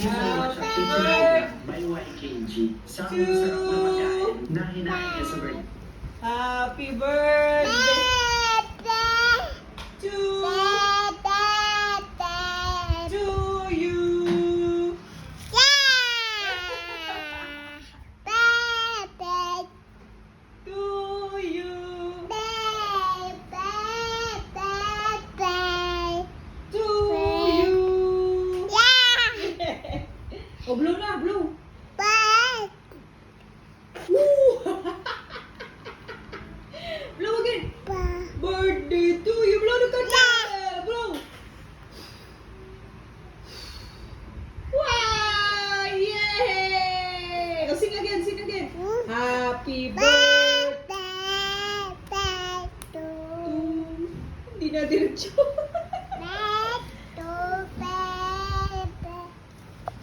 you so much, Teacher by YKG. Sa aming sarap na pagkain na hinahin niya sa birthday. Happy birthday to you. To you. To you. Oh, blow na, blow. Woo! Blow again. Birthday to you. Blow the candle. Blow. Wow! Yay! Oh, sing again, sing again. Happy birthday to... Hindi na diretso.